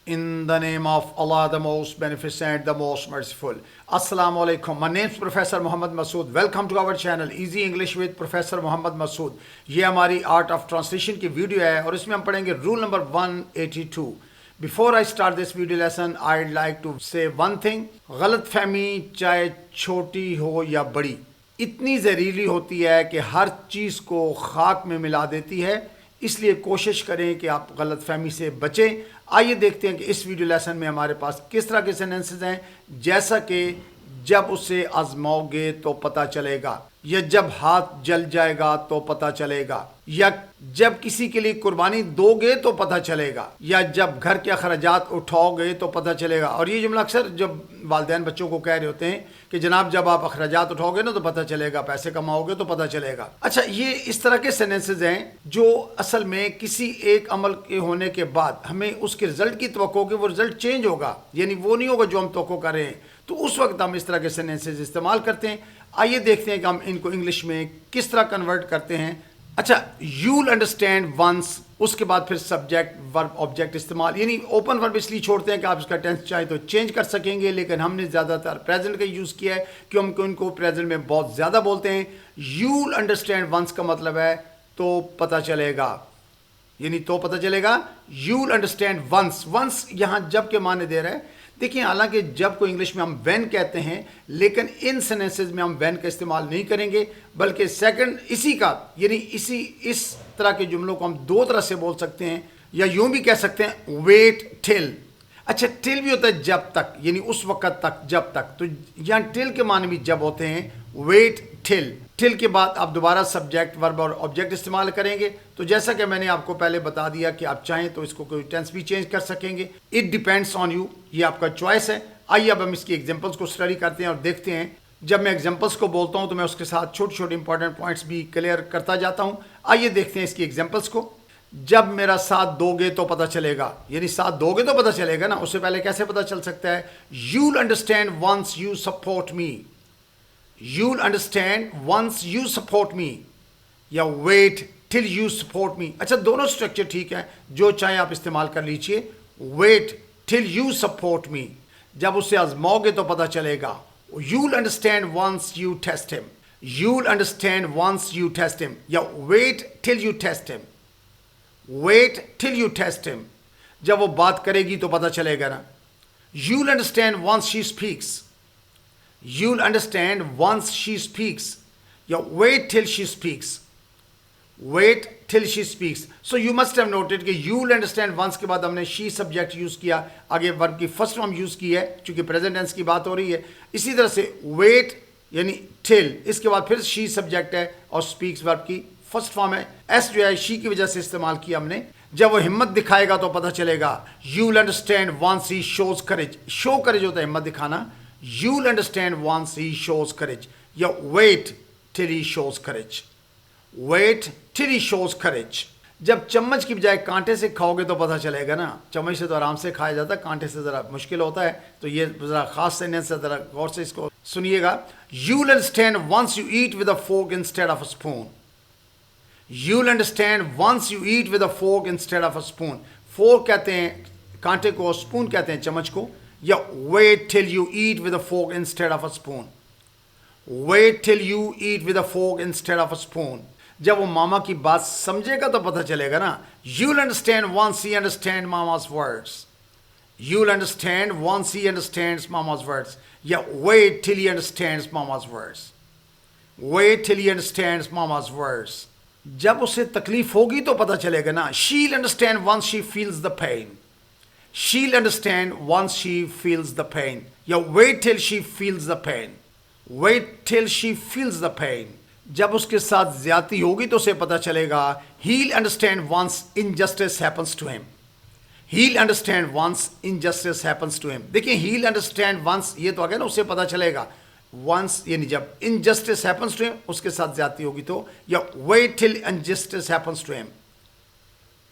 In the name of Allah, the most beneficent, the most merciful. Assalamu alaikum. My name is Professor Muhammad Masood. Welcome to our channel Easy English with Professor Muhammad Masood. ये हमारी art of translation की video है और इसमें हम पढ़ेंगे rule number 182. Before I start this video lesson, I'd like to say one thing. गलत फहमी चाहे छोटी हो या बड़ी इतनी जहरीली होती है कि हर चीज़ को खाक में मिला देती है, इसलिए कोशिश करें कि आप गलत फहमी से बचें. आइए देखते हैं कि इस वीडियो लेसन में हमारे पास किस तरह के सेंटेंसेस हैं. जैसा कि जब उसे आजमाओगे तो पता चलेगा, या जब हाथ जल जाएगा तो पता चलेगा, या जब किसी के लिए कुर्बानी दोगे तो पता चलेगा, या जब घर के अखराजात उठाओगे तो पता चलेगा. और ये जुमला अक्सर जब वालिदैन बच्चों को कह रहे होते हैं कि जनाब जब आप अखराजात उठाओगे ना तो पता चलेगा, पैसे कमाओगे तो पता चलेगा. अच्छा, ये इस तरह के सेंटेंसेस हैं जो असल में किसी एक अमल के होने के बाद हमें उसके रिजल्ट की तवक्को कि वो रिजल्ट चेंज होगा, यानी वो नहीं होगा जो हम तवक्को कर रहे हैं, तो उस वक्त हम इस तरह के सेंटेंसेस इस्तेमाल करते हैं. आइए देखते हैं कि हम इनको इंग्लिश में किस तरह कन्वर्ट करते हैं. अच्छा, यूल अंडरस्टैंड वंस, उसके बाद फिर सब्जेक्ट वर्ब ऑब्जेक्ट इस्तेमाल, यानी ओपन वर्ब इसलिए छोड़ते हैं कि आप इसका टेंस चाहे तो चेंज कर सकेंगे, लेकिन हमने ज़्यादातर प्रेजेंट का यूज़ किया है कि हम इनको प्रेजेंट में बहुत ज़्यादा बोलते हैं. यूल अंडरस्टैंड वंस का मतलब है तो पता चलेगा, यानी तो पता चलेगा. यूल अंडरस्टैंड वंस, वंस यहाँ जब के माने दे रहा है. देखिए, हालांकि जब को इंग्लिश में हम व्हेन कहते हैं, लेकिन इन सेंटेंसेस में हम व्हेन का इस्तेमाल नहीं करेंगे, बल्कि सेकंड इसी का, यानी इस तरह के जुमलों को हम दो तरह से बोल सकते हैं, या यूं भी कह सकते हैं वेट टिल. अच्छा, टिल भी होता है जब तक, यानी उस वक्त तक, जब तक. तो यहाँ टिल के माने भी जब होते हैं, वेट टिल. टिल के बाद आप दोबारा सब्जेक्ट वर्ब और ऑब्जेक्ट इस्तेमाल करेंगे. तो जैसा कि मैंने आपको पहले बता दिया कि आप चाहें तो इसको कोई टेंस भी चेंज कर सकेंगे. इट डिपेंड्स ऑन यू, ये आपका चॉइस है. आइए अब हम इसकी एग्जांपल्स को स्टडी करते हैं और देखते हैं. जब मैं एग्जांपल्स को बोलता हूं तो मैं उसके साथ छोटे छोटे इंपॉर्टेंट पॉइंट्स भी क्लियर करता जाता हूं. आइए देखते हैं इसकी एग्जांपल्स को. जब मेरा साथ दोगे तो पता चलेगा, यानी साथ दोगे तो पता चलेगा ना, उससे पहले कैसे पता चल सकता है. You'll understand once you support me, you'll understand once you support me, या wait till you support me. अच्छा, दोनों स्ट्रक्चर ठीक है, जो चाहे आप इस्तेमाल कर लीजिए. wait till you support me, जब उसे आजमाओगे तो पता चलेगा. you'll understand once you test him, you'll understand once you test him, या wait till you test him, wait till you test him, जब वो बात करेगी तो पता चलेगा ना. you'll understand once she speaks, you'll understand once she speaks, yeah, wait till she speaks, wait till she speaks. So you must have noted कि you'll understand once के बाद हमने she सब्जेक्ट यूज किया, आगे वर्ब की first form use की है चूंकि प्रेजेंट टेंस की बात हो रही है. इसी तरह से wait यानी till, इसके बाद फिर she सब्जेक्ट है और speaks वर्ब की फर्स्ट फॉर्म है. s जो है she की वजह से इस्तेमाल किया हमने. जब वो हिम्मत दिखाएगा तो पता चलेगा. you'll understand once he shows courage, show courage होता है हिम्मत दिखाना. You'll understand once he shows courage, या wait till he shows courage, wait till he shows courage. जब चम्मच की बजाय कांटे से खाओगे तो पता चलेगा ना. चम्मच से तो आराम से खाया जाता है, कांटे से ज़रा मुश्किल होता है. तो ये ज़रा ख़ास सेंटेंस है, ज़रा गौर से इसको सुनिएगा. You'll understand once you eat with a fork instead of a spoon, you'll understand once you eat with a fork instead of a spoon. fork कहते हैं कांटे को, स्पून कहते हैं चम्मच को. या wait till you eat with a fork instead of a spoon, wait till you eat with a fork instead of a spoon. जब वो मामा की बात समझेगा तो पता चलेगा ना. you'll understand once he understands mama's words, you'll understand once he understands mama's words, या wait till he understands mama's words, wait till he understands mama's words. जब उसे तकलीफ होगी तो पता चलेगा ना. she'll understand once she feels the pain, she'll understand once she feels the pain, या wait till she feels the pain, wait till she feels the pain. जब उसके साथ ज्यादती होगी तो उसे पता चलेगा. he'll understand once injustice happens to him, he'll understand once injustice happens to him. देखिए, he'll understand once ये तो आ गया ना, उसे पता चलेगा. once यानी जब injustice happens to him, उसके साथ ज्यादती होगी तो, या wait till injustice happens to him,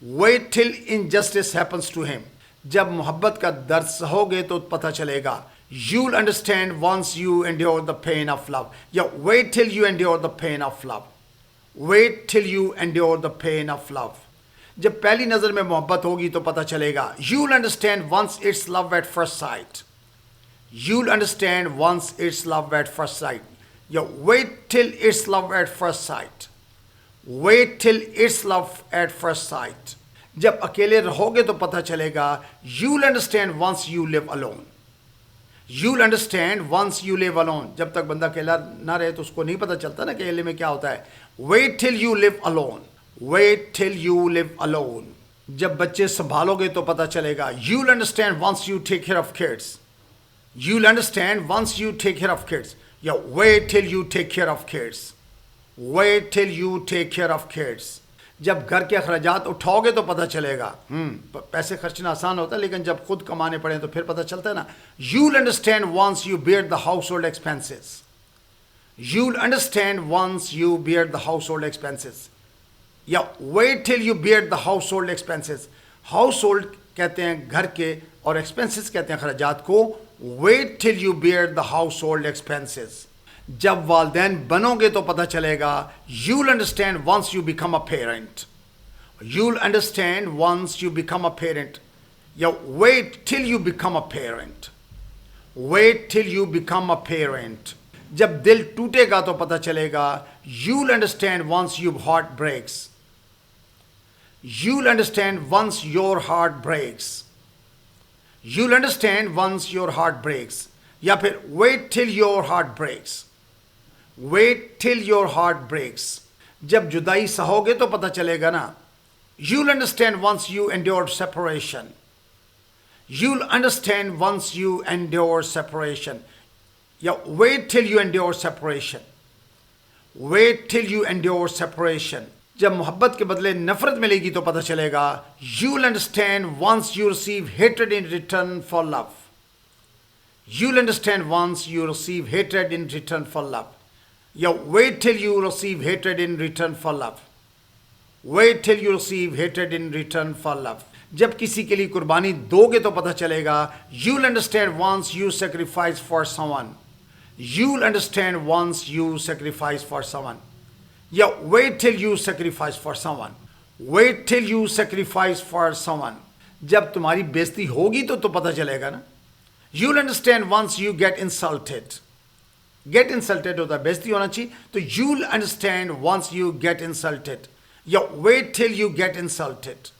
wait till injustice happens to him. जब मोहब्बत का दर्द सहोगे तो पता चलेगा. you'll understand once you endure the pain of love, या wait till you endure the pain of love, wait till you endure the pain of love. जब पहली नजर में मोहब्बत होगी तो पता चलेगा. You'll understand once it's love at first sight. You'll understand once it's love at first sight. या wait till it's love at first sight. Wait till it's love at first sight. जब अकेले रहोगे तो पता चलेगा. You'll understand once you live alone. You'll understand once you live alone. जब तक बंदा अकेला ना रहे तो उसको नहीं पता चलता ना कि अकेले में क्या होता है. Wait till you live alone. Wait till you live alone. जब बच्चे संभालोगे तो पता चलेगा. You'll understand once you take care of kids. You'll understand once you take care of kids. या wait till you take care of kids. Wait till you take care of kids. जब घर के अखराजात उठाओगे तो पता चलेगा. पैसे खर्चना आसान होता है लेकिन जब खुद कमाने पड़े तो फिर पता चलता है ना. You'll understand once you bear the household expenses. You'll understand once you bear the household expenses. या wait till you bear the household expenses. Household कहते हैं घर के और expenses कहते हैं खर्चात को. Wait till you bear the household expenses. जब वालदैन बनोगे तो पता चलेगा. You'll understand once you become a parent. You'll understand once you become a parent. या wait till you become a parent. Wait till you become a parent. जब दिल टूटेगा तो पता चलेगा. You'll understand once your heart breaks. You'll understand once your heart breaks. You'll understand once your heart breaks. या फिर wait till your heart breaks. Wait till your heart breaks. जब जुदाई सहोगे तो पता चलेगा ना. You'll understand once you endure separation. You'll understand once you endure separation. या wait till you endure separation. Wait till you endure separation. जब मोहब्बत के बदले नफरत मिलेगी तो पता चलेगा. You'll understand once you receive hatred in return for love. You'll understand once you receive hatred in return for love. या wait till you receive hatred in return for love. Wait till you receive hatred in return for love. जब किसी के लिए कुर्बानी दोगे तो पता चलेगा. You'll understand once you sacrifice for someone. You'll understand once you sacrifice for someone. या wait till you sacrifice for someone. Wait till you sacrifice for someone. जब तुम्हारी बेइज्जती होगी तो पता चलेगा ना. You'll understand once you get insulted. Get insulted होता है बेइज्जती होना चाहिए. तो you'll understand once you get insulted. या wait till you get insulted.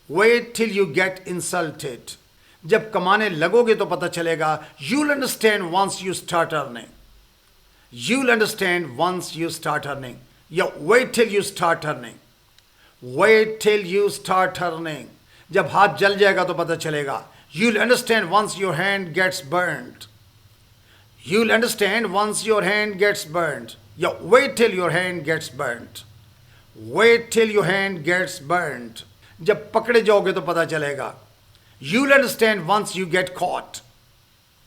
Wait till you get insulted. जब कमाने लगोगे तो पता चलेगा. You'll understand once you start earning. You'll understand once you start earning. या wait till you start earning. Wait till you start earning. जब हाथ जल जाएगा तो पता चलेगा. You'll understand once your hand gets burned. You'll understand once your hand gets burned. या wait till your hand gets burned. Wait till your hand gets burned. जब पकड़े जाओगे तो पता चलेगा. You'll understand once you get caught.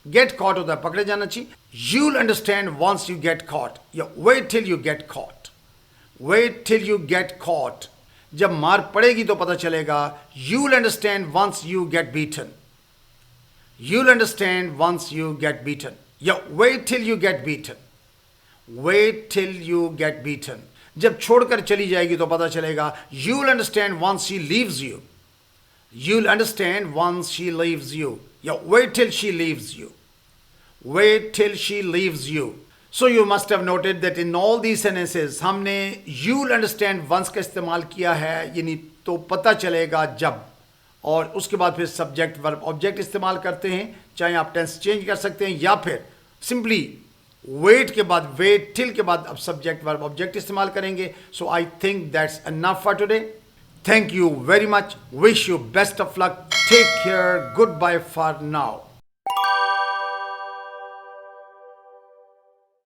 Get caught होता है पकड़े जाना चाहिए. You'll understand once you get caught. या wait till you get caught. Wait till you get caught. जब मार पड़ेगी तो पता चलेगा. You'll understand once you get beaten. You'll understand once you get beaten. या wait till you get beaten. Wait till you get beaten. जब छोड़कर चली जाएगी तो पता चलेगा. You'll understand once she leaves you. You'll understand once she leaves you. या wait till she leaves you. Wait till she leaves you. So you must have noted that in all these sentences हमने you'll understand once का इस्तेमाल किया है. यानी तो पता चलेगा जब, और उसके बाद फिर सब्जेक्ट वर्ब ऑब्जेक्ट इस्तेमाल करते हैं. चाहे आप टेंस चेंज कर सकते हैं या फिर सिंपली वेट के बाद वेट टिल के बाद अब सब्जेक्ट वर्ब ऑब्जेक्ट इस्तेमाल करेंगे. So I think that's enough for today. Thank you very much. Wish you best of luck. Take care. Goodbye for now.